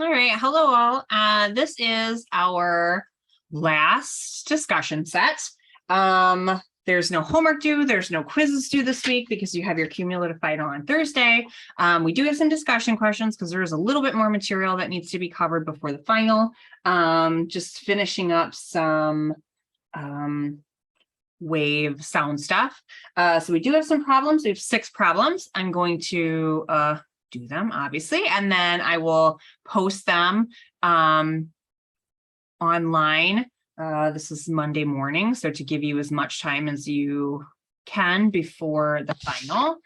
All right, hello all. This is our last discussion set. There's no homework due, there's no quizzes due this week because you have your cumulative final on Thursday. We do have some discussion questions because there's a little bit more material that needs to be covered before the final. Just finishing up some wave sound stuff. So we do have some problems. We have 6 problems. I'm going to do them, obviously, and then I will post them online. This is Monday morning, so to give you as much time as you can before the final.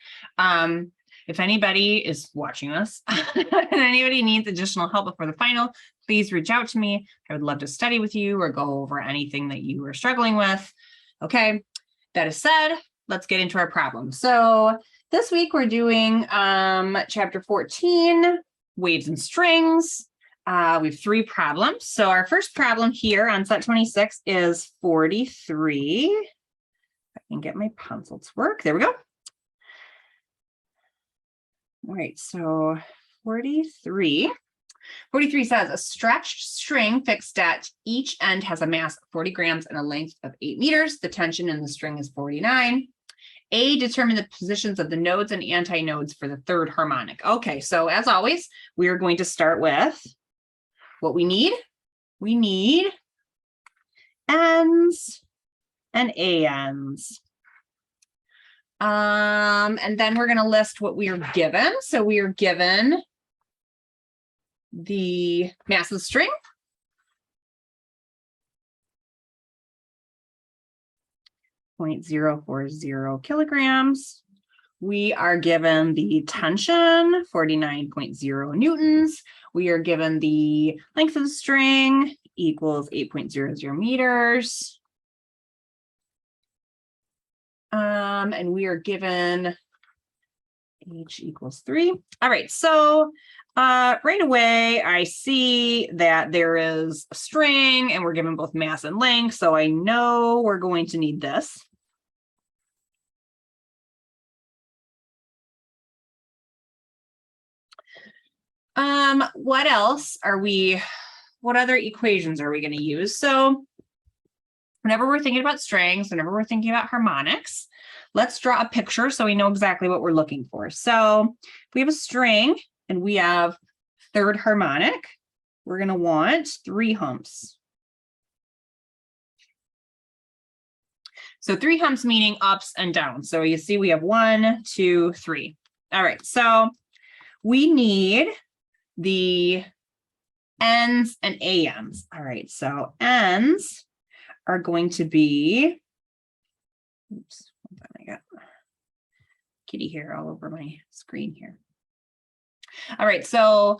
If anybody is watching us and anybody needs additional help before the final, please reach out to me. I would love to study with you or go over anything that you are struggling with. Okay, that is said, let's get into our problem. So this week we're doing chapter 14, waves and strings. We have 3 problems. So our first problem here on set 26 is 43. If I can get my pencil to work. There we go. All right, so 43. 43 says a stretched string fixed at each end has a mass of 40 grams and a length of 8 meters. The tension in the string is 49. A, determine the positions of the nodes and antinodes for the third harmonic. Okay, so as always, we are going to start with what we need. We need ends and A-ends. And then we're going to list what we are given. So we are given the mass of the string, .040 kilograms. We are given the tension, 49.0 newtons. We are given the length of the string equals 8.00 meters. And we are given H equals 3. All right, so right away, I see that there is a string and we're given both mass and length. So I know we're going to need this. What else are we, what other equations are we going to use? So whenever we're thinking about strings, whenever we're thinking about harmonics, let's draw a picture so we know exactly what we're looking for. So if we have a string and we have third harmonic, we're going to want 3 humps. So 3 humps meaning ups and downs. So you see we have 1, 2, 3. All right, so we need the ends and A-ends. All right, so ends are going to be, oops, I got kitty hair all over my screen here. All right, so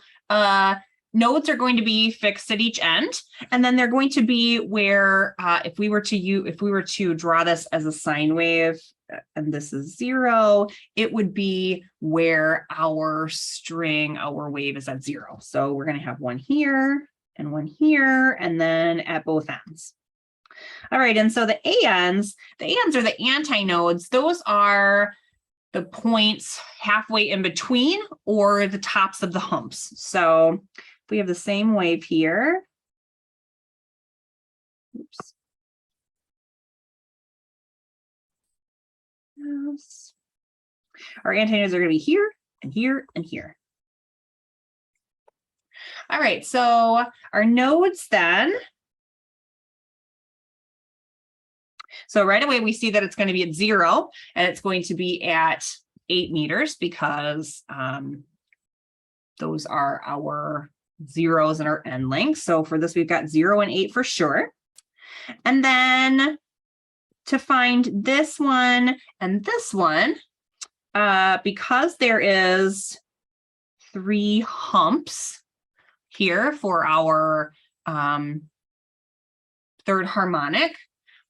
nodes are going to be fixed at each end, and then they're going to be where if we were to draw this as a sine wave, and this is 0, it would be where our string, our wave is at 0. So we're going to have one here and one here, and then at both ends. All right, and so the A-ends are the antinodes. Those are the points halfway in between or the tops of the humps. So if we have the same wave here, oops. Yes. Our antinodes are going to be here and here and here. All right, so our nodes then. So right away, we see that it's going to be at 0 and it's going to be at 8 meters because those are our zeros and our end lengths. So for this, we've got 0 and 8 for sure. And then to find this one and this one, because there is 3 humps here for our third harmonic,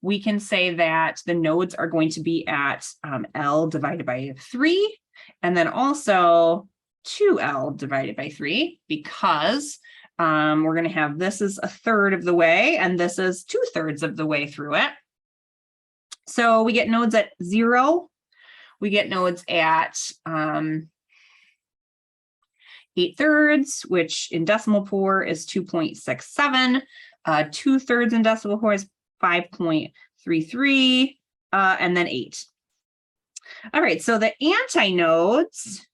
we can say that the nodes are going to be at L divided by 3, and then also 2L divided by 3, because we're going to have this is 1/3 of the way, and this is 2/3 of the way through it. So we get nodes at 0. We get nodes at 8/3, which in decimal poor is 2.67. 2/3 in decimal poor is 5.33, and then 8. All right, so the antinodes.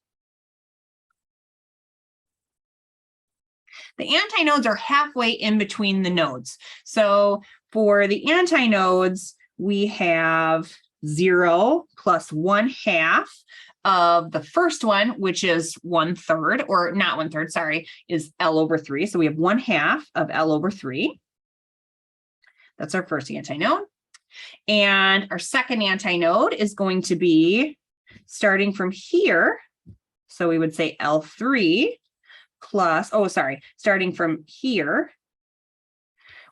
The antinodes are halfway in between the nodes. So for the antinodes, we have 0 plus 1/2 of the first one, which is 1/3, or not 1/3, sorry, is L/3. So we have 1/2 of L/3. That's our first antinode. And our second antinode is going to be starting from here. So we would say L3 plus, starting from here,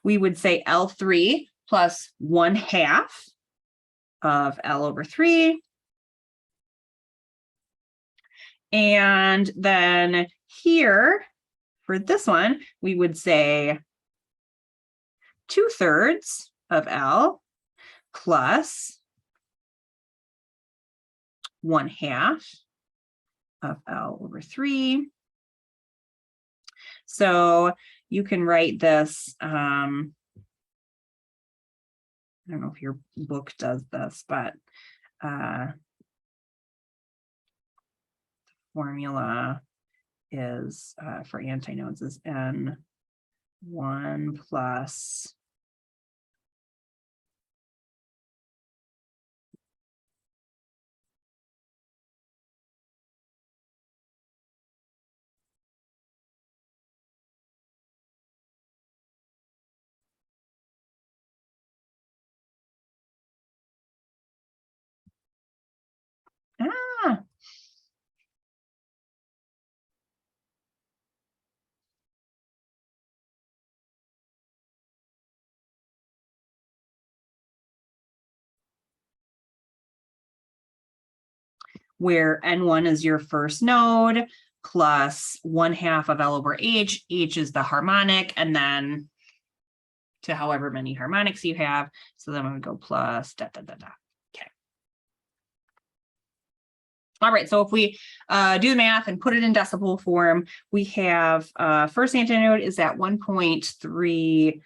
we would say L3 plus 1/2 of L/3. And then here, for this one, we would say 2/3 of L plus 1/2 of L/3. So you can write this, I don't know if your book does this, but formula is for antinodes is N1 plus where N1 is your first node plus 1/2 of L/H. H is the harmonic, and then to however many harmonics you have. So then I'm going to go plus da, da, da, da. Okay. All right, so if we do the math and put it in decimal form, we have first antinode is at 1.33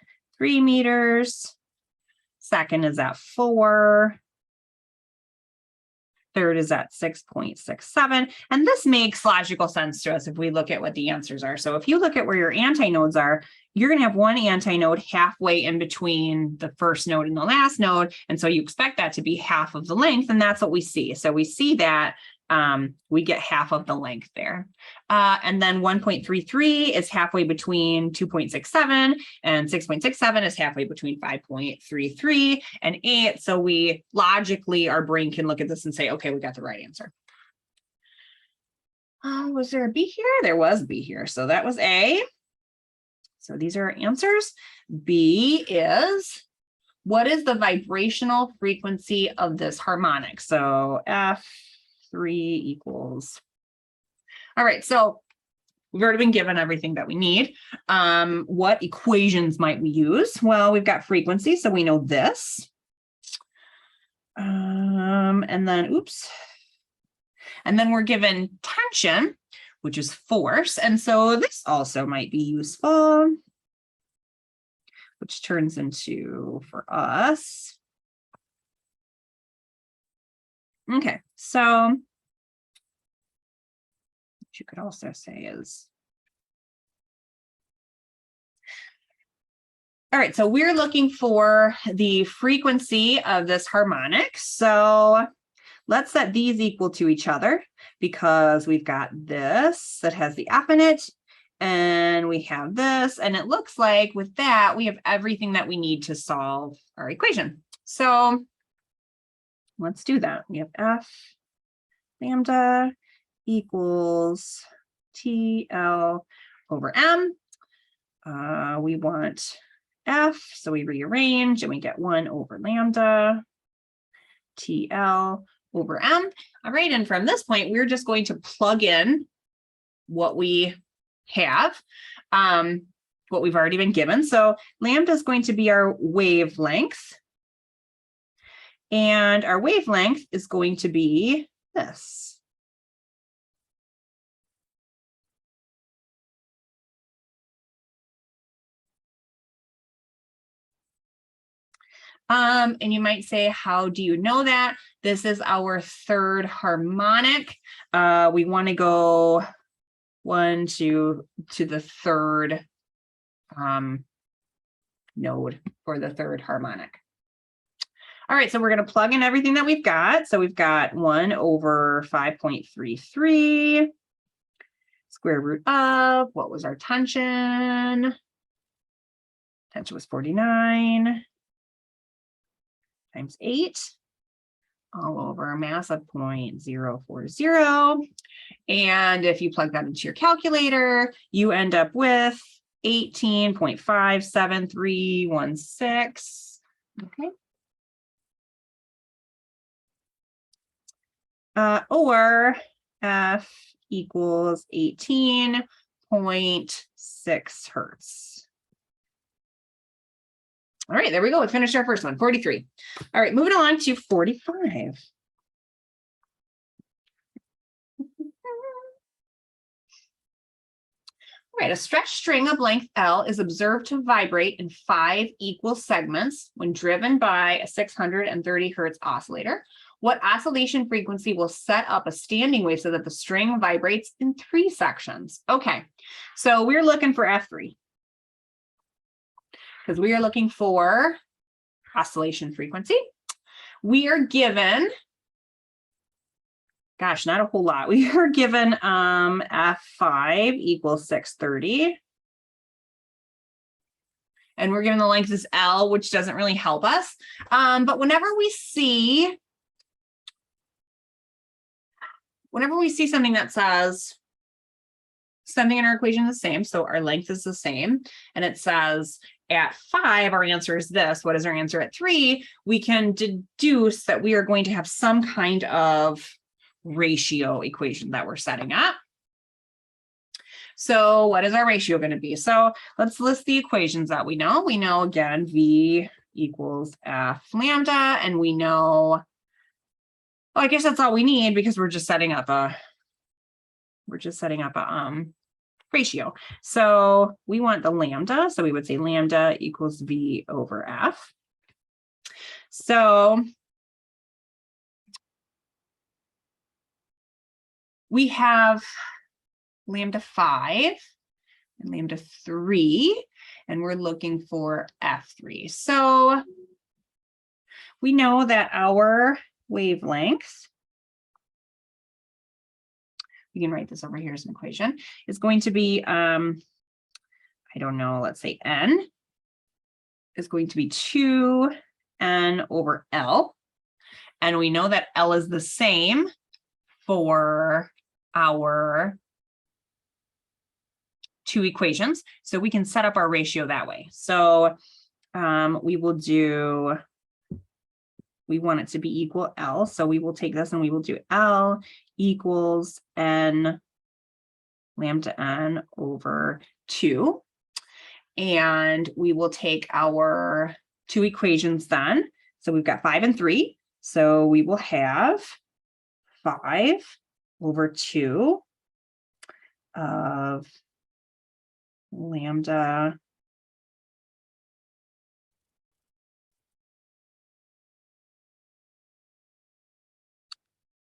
meters. Second is at 4. Third is at 6.67. And this makes logical sense to us if we look at what the answers are. So if you look at where your antinodes are, you're going to have one antinode halfway in between the first node and the last node. And so you expect that to be half of the length, and that's what we see. So we see that we get half of the length there. And then 1.33 is halfway between 2.67, and 6.67 is halfway between 5.33 and 8. So we logically, our brain can look at this and say, okay, we got the right answer. Was there a B here? There was B here. So that was A. So these are our answers. B is, what is the vibrational frequency of this harmonic? So F3 equals. All right, so we've already been given everything that we need. What equations might we use? Well, we've got frequency, so we know this. And then, and then we're given tension, which is force. And so this also might be useful, which turns into, for us. Okay, so what you could also say is, all right, so we're looking for the frequency of this harmonic. So let's set these equal to each other, because we've got this that has the F in it, and we have this, and it looks like with that, we have everything that we need to solve our equation. So let's do that. We have F lambda equals TL over M. We want F, so we rearrange and we get 1 over lambda TL over M. All right, and from this point, we're just going to plug in what we have, what we've already been given. So lambda is going to be our wavelength, and our wavelength is going to be this. And you might say, how do you know that? This is our third harmonic. We want to go 1 to the third node for the third harmonic. All right, so we're going to plug in everything that we've got. So we've got 1 over 5.33 square root of, what was our tension? Tension was 49 times 8, all over a mass of 0.040. And if you plug that into your calculator, you end up with 18.57316. Okay. Or F equals 18.6 hertz. All right, there we go. We finished our first one, 43. All right, moving along to 45. All right, a stretched string of length L is observed to vibrate in 5 equal segments when driven by a 630 hertz oscillator. What oscillation frequency will set up a standing wave so that the string vibrates in 3 sections? Okay, so we're looking for F3 because we are looking for oscillation frequency. We are given, gosh, not a whole lot. We are given F5 equals 630. And we're given the length is L, which doesn't really help us. But whenever we see something that says something in our equation is the same, so our length is the same, and it says at 5, our answer is this. What is our answer at 3? We can deduce that we are going to have some kind of ratio equation that we're setting up. So what is our ratio going to be? So let's list the equations that we know. We know, again, V equals F lambda, and we know, well, I guess that's all we need because we're just setting up a ratio. So we want the lambda. So we would say lambda equals V over F. So we have lambda 5 and lambda 3, and we're looking for F3. So we know that our wavelength, we can write this over here as an equation, is going to be, I don't know, let's say N is going to be 2N over L. And we know that L is the same for our 2 equations. So we can set up our ratio that way. So we want it to be equal L. So we will take this and we will do L equals N lambda N over 2. And we will take our 2 equations then. So we've got 5 and 3. So we will have 5 over 2 of lambda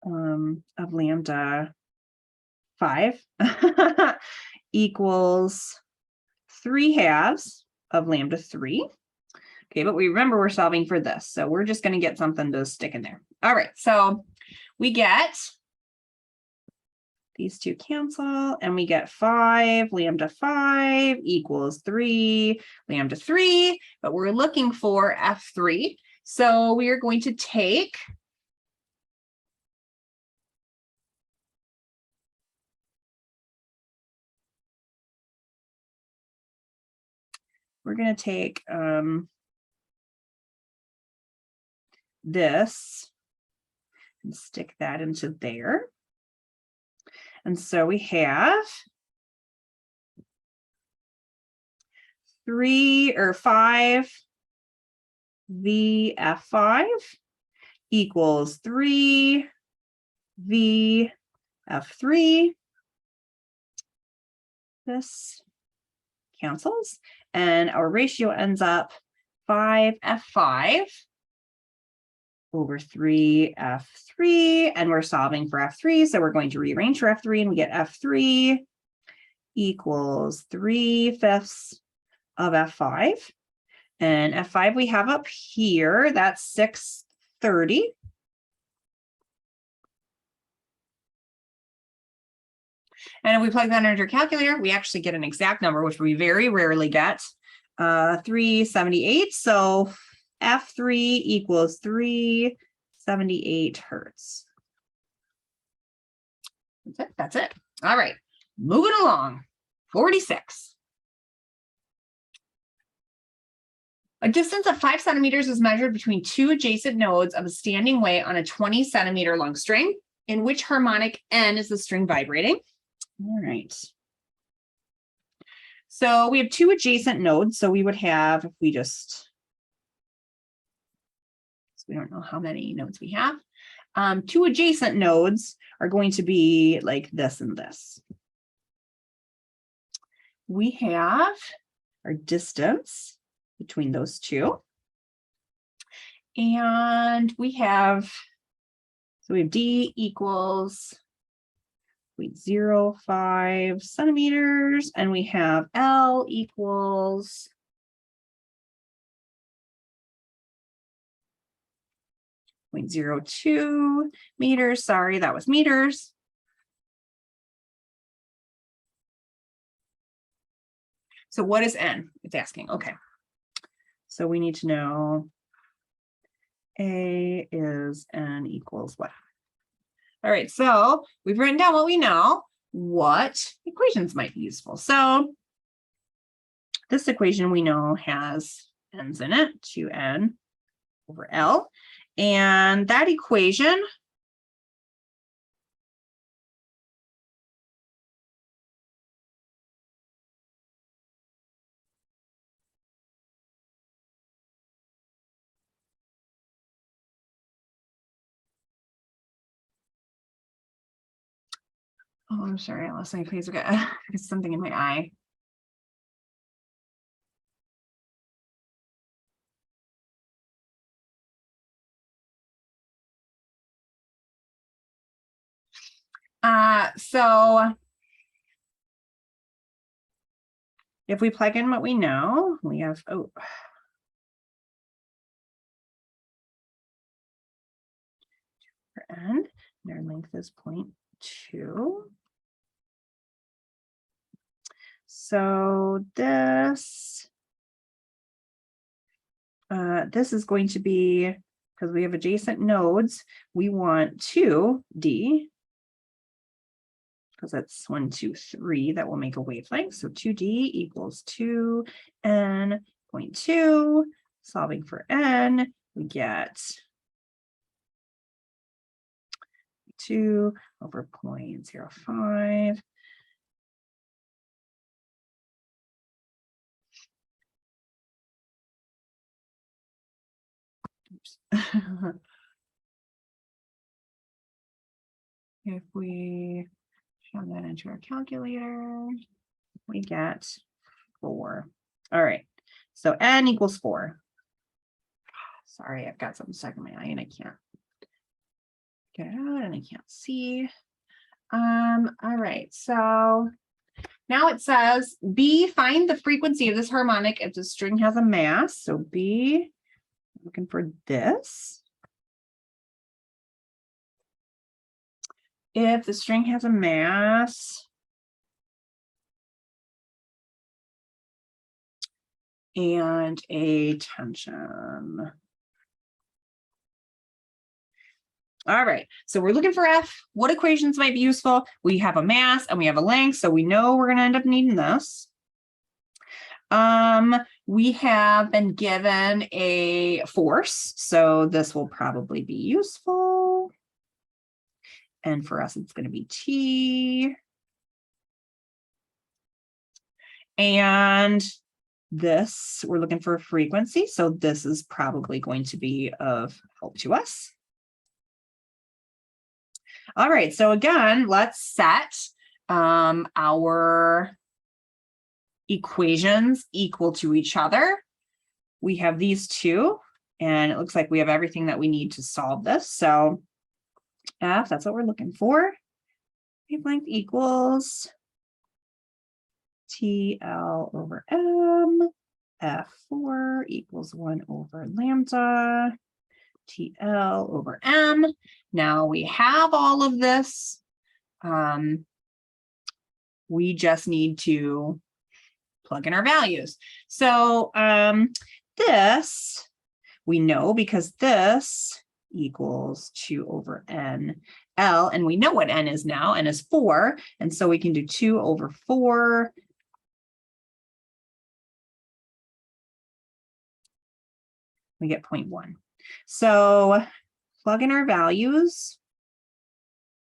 of lambda 5 equals 3/2 of lambda 3. Okay, but we remember we're solving for this, so we're just going to get something to stick in there. All right, so we get these 2 cancel, and we get 5 lambda 5 equals 3 lambda 3, but we're looking for F3. So we are going to take this and stick that into there. And so we have 3 or 5 VF5 equals 3 VF3. This cancels, and our ratio ends up 5F5 over 3F3, and we're solving for F3, so we're going to rearrange for F3, and we get F3 equals 3/5 of F5, and F5 we have up here, that's 630. And if we plug that into our calculator, we actually get an exact number, which we very rarely get, 378. So F3 equals 378 hertz. That's it. All right, moving along. 46. A distance of 5 centimeters is measured between two adjacent nodes of a standing wave on a 20 centimeter long string. In which harmonic N is the string vibrating? All right. So we have two adjacent nodes. So we would have, if we just, so we don't know how many nodes we have. Two adjacent nodes are going to be like this and this. We have our distance between those two. And we have, so we have D equals 0.05 centimeters, and we have L equals 0.02 meters. Sorry, that was meters. So what is N? It's asking. Okay. So we need to know A is N equals what? All right, so we've written down what we know. What equations might be useful? So this equation we know has N's in it, 2N over L. And that equation oh, I'm sorry, I lost my place. I got something in my eye. So if we plug in what we know, we have, oh, for N, their length is 0.2. So this is going to be, because we have adjacent nodes, we want 2D, because that's 1, 2, 3, that will make a wavelength. So 2D equals 2N.2. Solving for N, we get 2 over 0.05. If we shove that into our calculator, we get 4. All right, so N equals 4. Sorry, I've got something stuck in my eye and I can't get it out and I can't see. All right, so now it says B, find the frequency of this harmonic if the string has a mass. So B, looking for this. If the string has a mass and a tension. All right, so we're looking for F. What equations might be useful? We have a mass and we have a length, so we know we're going to end up needing this. We have been given a force, so this will probably be useful. And for us, it's going to be T. And this, we're looking for a frequency, so this is probably going to be of help to us. All right, so again, let's set our equations equal to each other. we have these two, and it looks like we have everything that we need to solve this. So F, that's what we're looking for. Wavelength equals TL over M. F4 equals 1 over lambda. TL over M. Now we have all of this. We just need to plug in our values. So this we know because this equals 2 over N L, and we know what N is now. N is 4, and so we can do 2 over 4. We get 0.1. So plug in our values.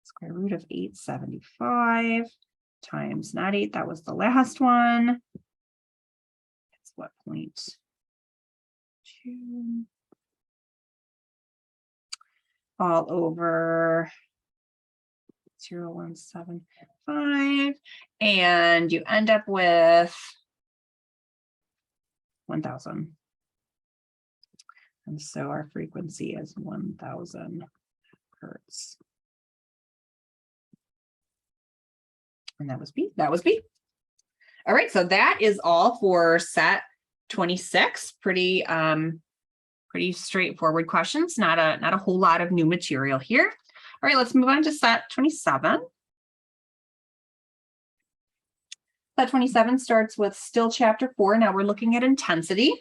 Square root of 875 times not 8. That was the last one. That's what, 0.2. All over 0.175. And you end up with 1,000. And so our frequency is 1,000 hertz. And that was B. That was B. All right, so that is all for set 26. Pretty straightforward questions. Not a whole lot of new material here. All right, let's move on to set 27. Set 27 starts with still chapter 4. Now we're looking at intensity.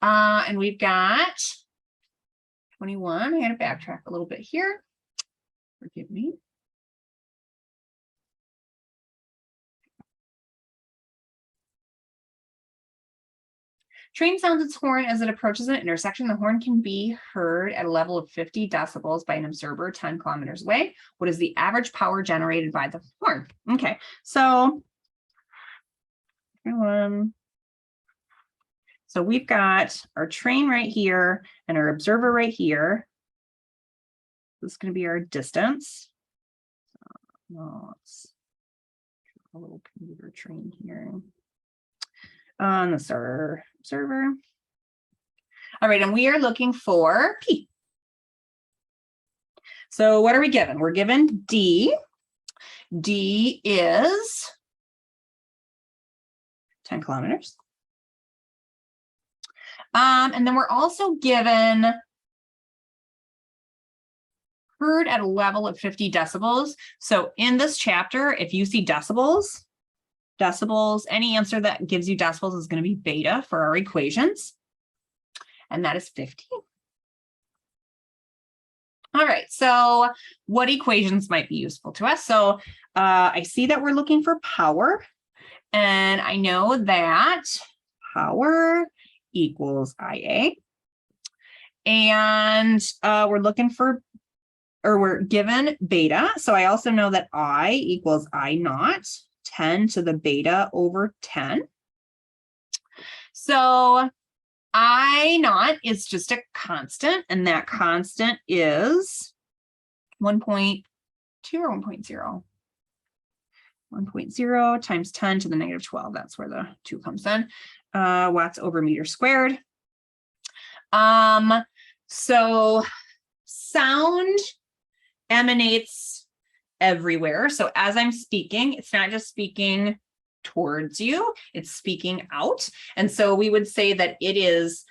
And we've got 21. I'm going to backtrack a little bit here. Forgive me. Train sounds its horn as it approaches an intersection. The horn can be heard at a level of 50 decibels by an observer 10 kilometers away. What is the average power generated by the horn? Okay, so we've got our train right here and our observer right here. This is going to be our distance. Let's a little commuter train here. This is our observer. All right, and we are looking for P. So what are we given? We're given D. D is 10 kilometers. And then we're also given heard at a level of 50 decibels. So in this chapter, if you see decibels, any answer that gives you decibels is going to be beta for our equations. And that is 50. All right, so what equations might be useful to us? So I see that we're looking for power. And I know that power equals IA. And we're given beta. So I also know that I equals I naught, 10 to the beta over 10. So I naught is just a constant, and that constant is 1.2 or 1.0. 1.0 times 10 to the negative 12. That's where the 2 comes in. Watts over meter squared. So sound emanates everywhere. So as I'm speaking, it's not just speaking towards you, it's speaking out. And so we would say that it is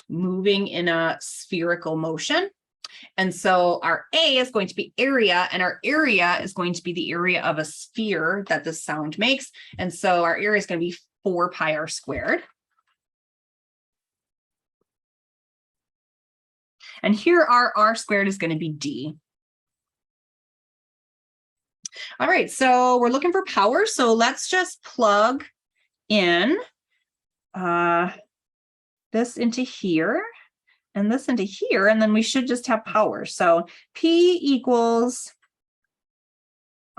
moving in a spherical motion. And so our A is going to be area, and our area is going to be the area of a sphere that the sound makes. And so our area is going to be 4 pi r squared. And here our r squared is going to be D. All right, so we're looking for power. So let's just plug in this into here and this into here, and then we should just have power. So P equals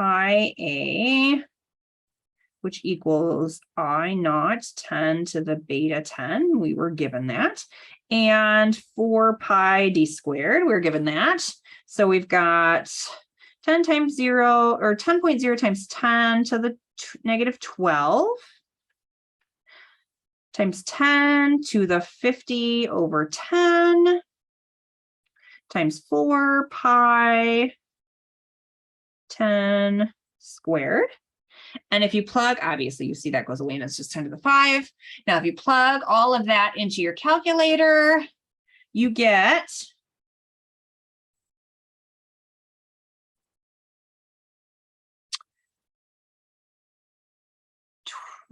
IA, which equals I naught 10 to the beta 10. We were given that. And 4 pi d squared, we're given that. So we've got 10 times 0, or 10.0 times 10 to the negative 12. times 10 to the 50 over 10 times 4 pi 10 squared. And if you plug, obviously you see that goes away and it's just 10 to the 5. Now, if you plug all of that into your calculator, you get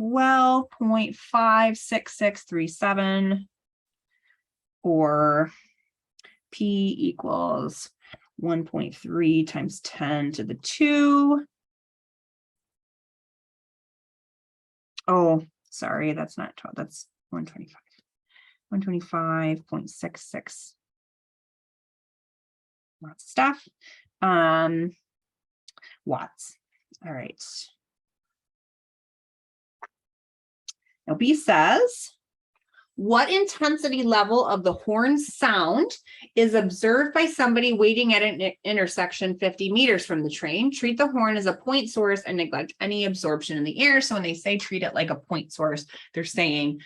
12.56637, or P equals 1.3 times 10 to the 2. Oh, sorry, that's not 12, that's 125. 125.66. Lots of stuff. Watts. All right. Now B says, what intensity level of the horn sound is observed by somebody waiting at an intersection 50 meters from the train? Treat the horn as a point source and neglect any absorption in the air. So when they say treat it like a point source, they're saying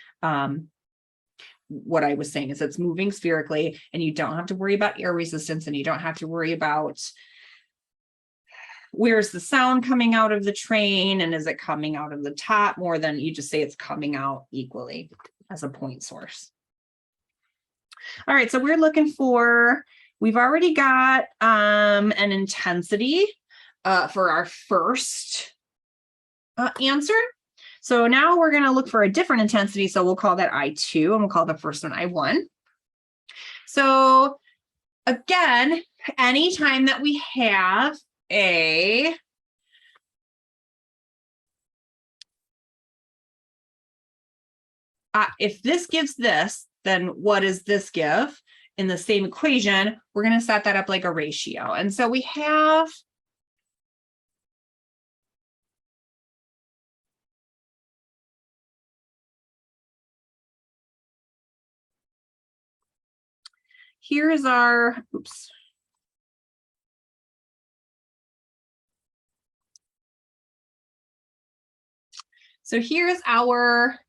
what I was saying is it's moving spherically and you don't have to worry about air resistance and you don't have to worry about where's the sound coming out of the train and is it coming out of the top more than you just say it's coming out equally as a point source. All right, so we're looking for, we've already got an intensity for our first answer. So now we're going to look for a different intensity. So we'll call that I2 and we'll call the first one I1. So again, anytime that we have if this gives this, then what does this give? In the same equation, we're going to set that up like a ratio. And so we have here's our, oops. So here's our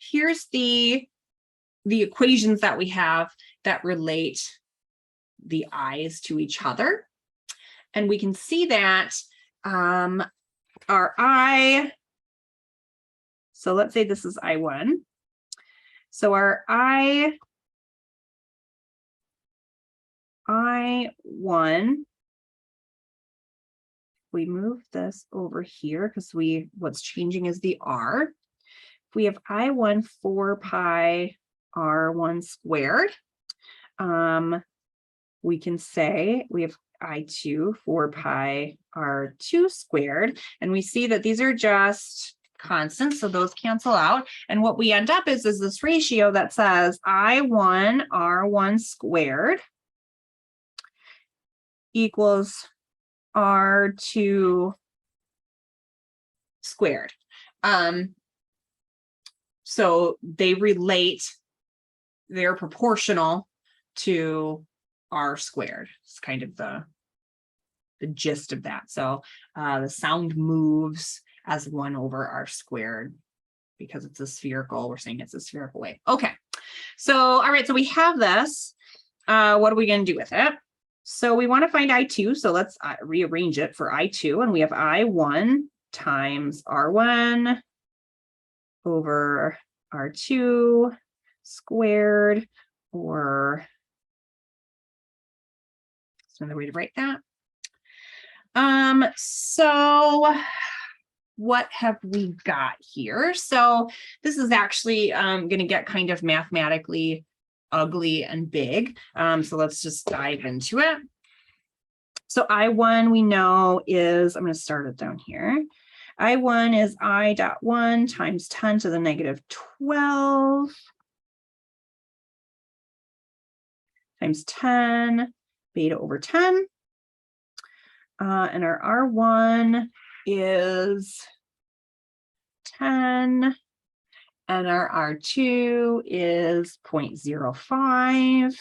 here's the equations that we have that relate the I's to each other. And we can see that our I, so let's say this is I1. So our I1, we move this over here because what's changing is the R. If we have I1 4 pi R1 squared, we can say we have I2 4 pi R2 squared, and we see that these are just constants, so those cancel out. And what we end up is this ratio that says I1 R1 squared equals R2 squared. So they relate, they're proportional to R squared. It's kind of the gist of that. So the sound moves as 1 over R squared because it's a spherical, we're saying it's a spherical wave. Okay, so all right, so we have this. What are we going to do with it? So we want to find I2, so let's rearrange it for I2, and we have I1 times R1 over R2 squared, or that's another way to write that. So what have we got here? So this is actually going to get kind of mathematically ugly and big. So let's just dive into it. So I1 we know is, I'm going to start it down here. I1 is I.1 times 10 to the negative 12 times 10 beta over 10. And our R1 is 10, and our R2 is 0.05.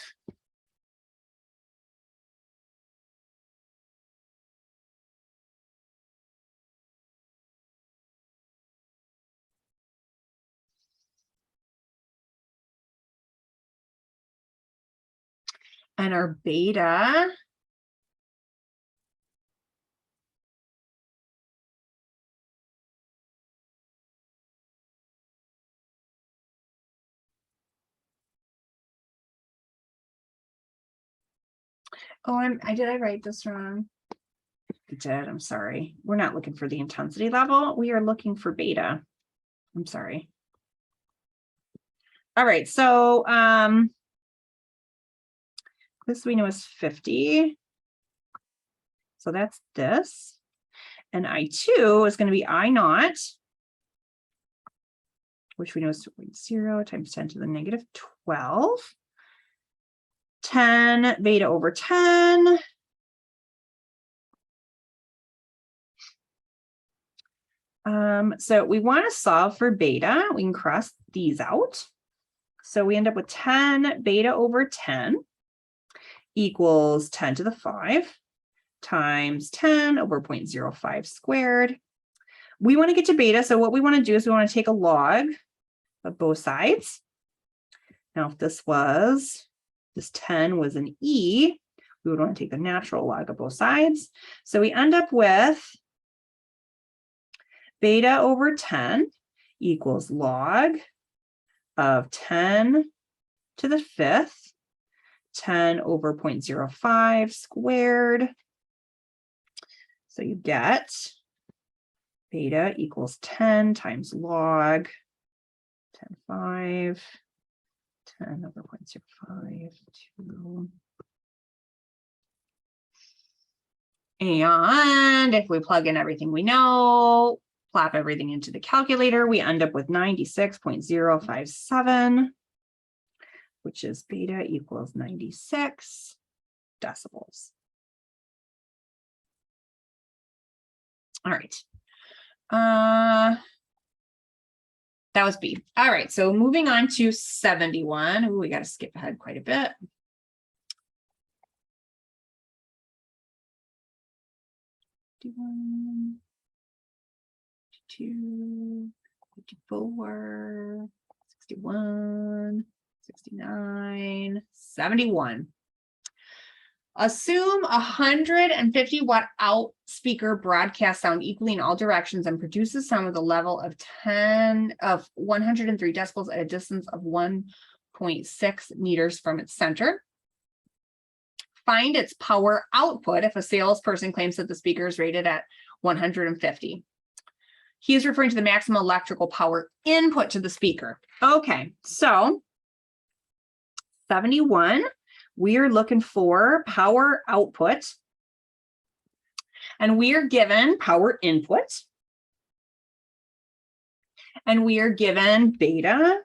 And our beta I write this wrong? I did, I'm sorry. We're not looking for the intensity level. We are looking for beta. I'm sorry. All right, so this we know is 50. So that's this. And I2 is going to be I naught, which we know is 2.0 times 10 to the negative 12. 10 beta over 10. So we want to solve for beta. We can cross these out. So we end up with 10 beta over 10 equals 10 to the 5 times 10 over 0.05 squared. We want to get to beta. So what we want to do is we want to take a log of both sides. Now, if this 10 was an E, we would want to take the natural log of both sides. So we end up with beta over 10 equals log of 10 to the 5th, 10 over 0.05 squared. So you get beta equals 10 times log 10.5, 10 over 0.05, 2. And if we plug in everything we know, plop everything into the calculator, we end up with 96.057, which is beta equals 96 decibels. All right. That was B. All right, so moving on to 71. Ooh, we got to skip ahead quite a bit. Fifty-one, 52, 54, 61, 69, 71. Assume 150 watt out speaker broadcasts sound equally in all directions and produces sound with a level of 103 decibels at a distance of 1.6 meters from its center. Find its power output if a salesperson claims that the speaker is rated at 150. He is referring to the maximum electrical power input to the speaker. Okay, so 71. We are looking for power output, and we are given power input, and we are given beta,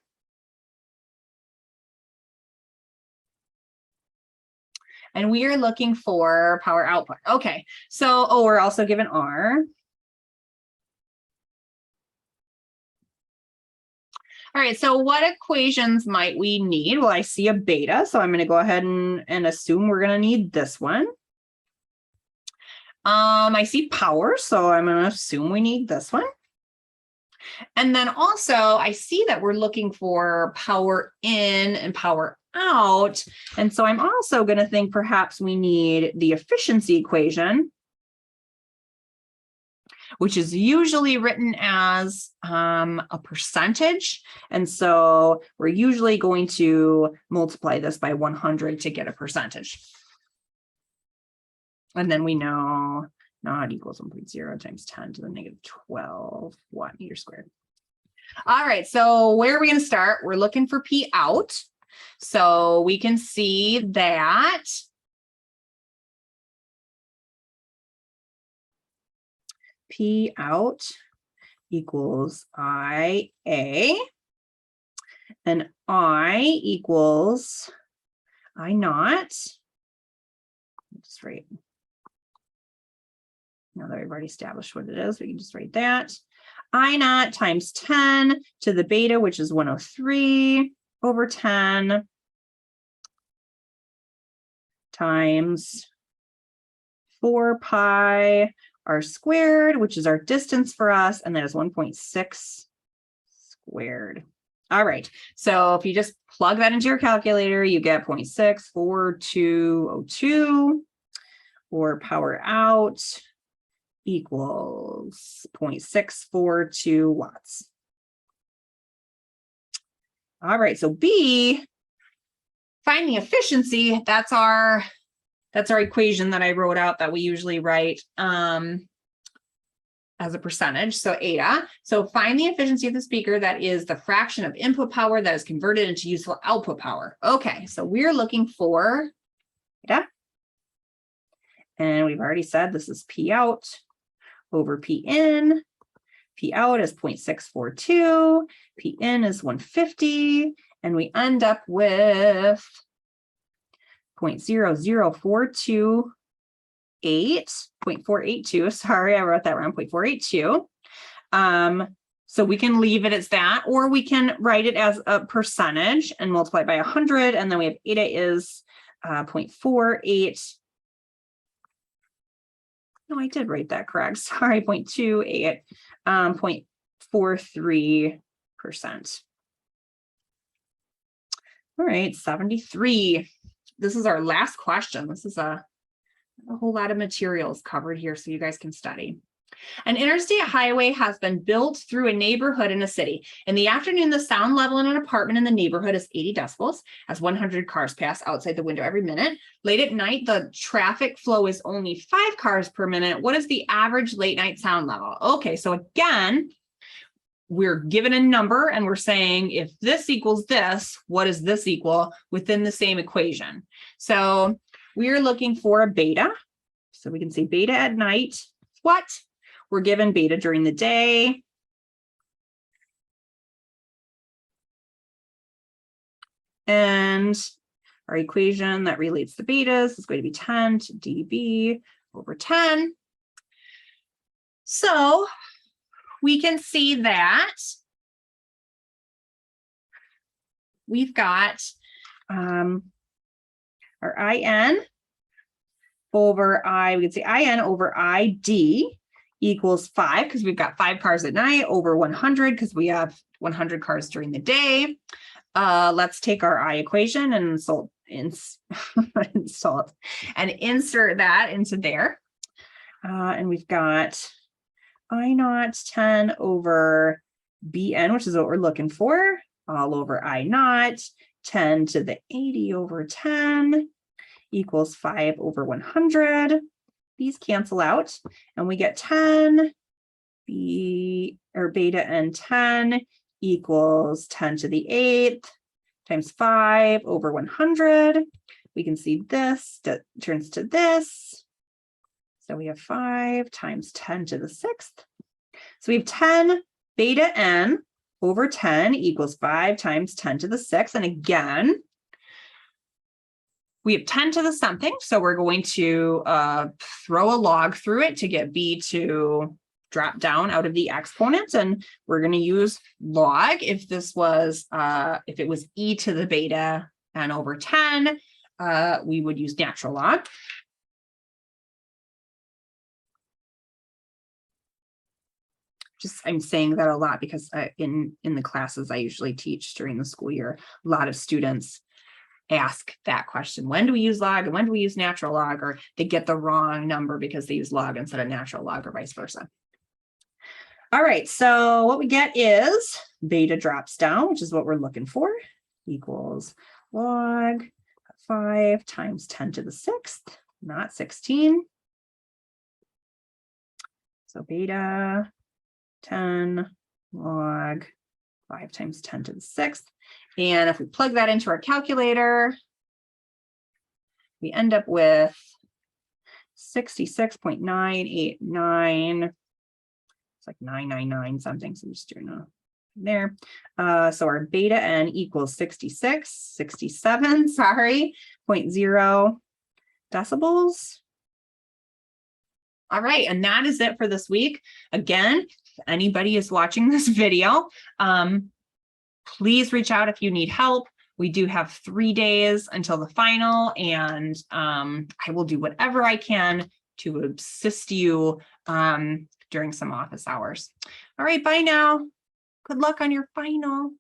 and we are looking for power output. Okay, so, we're also given R. All right, so what equations might we need? Well, I see a beta, so I'm going to go ahead and assume we're going to need this one. I see power, so I'm going to assume we need this one. And then also, I see that we're looking for power in and power out. And so I'm also going to think perhaps we need the efficiency equation, which is usually written as a percentage. And so we're usually going to multiply this by 100 to get a percentage. And then we know naught equals 1.0 times 10 to the negative 12 watt meter squared. All right, so where are we going to start? We're looking for P out. So we can see that P out equals IA, and I equals I naught. Just write. Now that we've already established what it is, we can just write that. I naught times 10 to the beta, which is 103 over 10 times 4 pi r squared, which is our distance for us, and that is 1.6 squared. All right, so if you just plug that into your calculator, you get 0.64202, or power out equals 0.642 watts. All right, so B, find the efficiency. That's our equation that I wrote out that we usually write as a percentage, so eta. So find the efficiency of the speaker, that is the fraction of input power that is converted into useful output power. Okay, so we're looking for eta. And we've already said this is P out over P in. P out is 0.642, P in is 150, and we end up with 0.00428, 0.482. Sorry, I wrote that wrong, 0.482. So we can leave it as that, or we can write it as a percentage and multiply by 100, and then we have eta is 0.48. No, I did write that correct. Sorry, 0.28, 0.43%. All right, 73. This is our last question. This is a whole lot of materials covered here so you guys can study. An interstate highway has been built through a neighborhood in a city. In the afternoon, the sound level in an apartment in the neighborhood is 80 decibels as 100 cars pass outside the window every minute. Late at night, the traffic flow is only 5 cars per minute. What is the average late night sound level? Okay, so again, we're given a number and we're saying if this equals this, what does this equal within the same equation? So we're looking for a beta. So we can say beta at night. What? We're given beta during the day. And our equation that relates the betas is going to be 10 to dB over 10. So we can see that we've got our IN over I, we can say IN over ID equals 5, because we've got 5 cars at night, over 100 because we have 100 cars during the day. Let's take our I equation and insert that into there. And we've got I naught 10 over BN, which is what we're looking for, all over I naught 10 to the 80 over 10 equals 5 over 100. These cancel out and we get 10 beta n 10 equals 10 to the 8th times 5 over 100. We can see this that turns to this. So we have 5 times 10 to the 6th. So we have 10 beta n over 10 equals 5 times 10 to the 6th. And again, we have 10 to the something. So we're going to throw a log through it to get b to drop down out of the exponent. And we're going to use log. If this was, if it was e to the beta n over 10, we would use natural log. I'm saying that a lot because in the classes I usually teach during the school year, a lot of students ask that question. When do we use log and when do we use natural log? Or they get the wrong number because they use log instead of natural log or vice versa. All right, so what we get is beta drops down, which is what we're looking for, equals log 5 times 10 to the 6th, not 16. So beta 10 log 5 times 10 to the 6th. And if we plug that into our calculator, we end up with 66.989. It's like 999 something. So I'm just doing a there. So our beta n equals 67, sorry, 0.0 decibels. All right, and that is it for this week. Again, if anybody is watching this video, please reach out if you need help. We do have 3 days until the final, and I will do whatever I can to assist you during some office hours. All right, bye now. Good luck on your final.